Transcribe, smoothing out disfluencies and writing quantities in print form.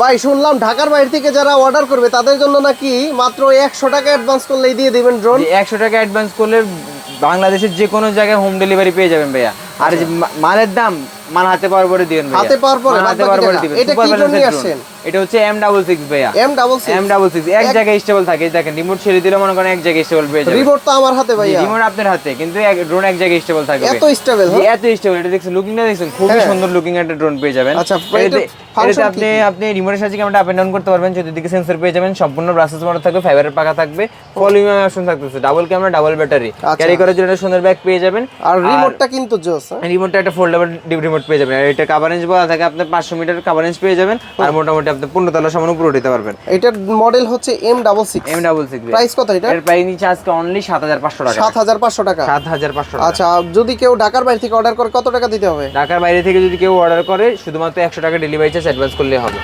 ভাই শুনলাম ঢাকার বাইরে থেকে যারা অর্ডার করবে তাদের জন্য নাকি মাত্র 100 টাকা অ্যাডভান্স করলেই দিয়ে দিবেন ড্রোন। 100 টাকা অ্যাডভান্স করলে বাংলাদেশের যে কোনো জায়গায় হোম ডেলিভারি পেয়ে যাবেন ভাইয়া। আর যে মালের দাম মাল হাতে পাওয়ার পরে দিবেন ভাইয়া। হাতে পাওয়ার পরে দিবেন। এটা কি ড্রোন নিয়ে আসছেন? এটা হচ্ছে M66 ভাইয়া। M66 এক জায়গায় স্টেবল থাকে। দেখেন রিমোট ছেড়ে দিলে মনে করেন এক জায়গায় স্টেবল পেয়ে যাবেন। রিমোট তো আমার হাতে ভাইয়া। রিমোট আপনার হাতে, কিন্তু ড্রোন এক জায়গায় স্টেবল থাকবে। এত স্টেবল? এত স্টেবল। এটা দেখছেন, লুকিংটা দেখছেন, খুবই সুন্দর লুকিং একটা ড্রোন পেয়ে যাবেন। আচ্ছা, এটাতে আপনি রিমোটের সাহায্যে ক্যামেরা আপ এন্ড ডাউন করতে পারবেন। চতুর্দিকে সেন্সর পেয়ে যাবেন, সম্পূর্ণ ব্রাসেস মোটর থাকবে, ফাইবারের পাকা থাকবে, ভলিউম অপশন থাকতেছে, double camera, double battery, carry করার জন্য একটা সুন্দর ব্যাগ পেয়ে যাবেন। আর রিমোটটা কিন্তু জোস। রিমোটটা একটা ফোল্ডেবল রিমোট পেয়ে যাবেন। আর এটা কভারেজ বলা থাকে, আপনি 500 মিটার কভারেজ পেয়ে যাবেন। আর মোটামুটি আপনি 15 তলা সমান উপরে উঠতে পারবেন। এটার মডেল হচ্ছে M66। প্রাইস কত এটা? এর প্রাইস নিচে আজকে অনলি 7500 টাকা। 7500 টাকা। 7500 টাকা। আচ্ছা, যদি কেউ ঢাকার বাইরে থেকে অর্ডার করে কত টাকা দিতে হবে? ঢাকার বাইরে থেকে যদি কেউ অর্ডার করে শুধুমাত্র 100 টাকা ডেলিভারি চার্জ অ্যাডভান্স করলে হবে।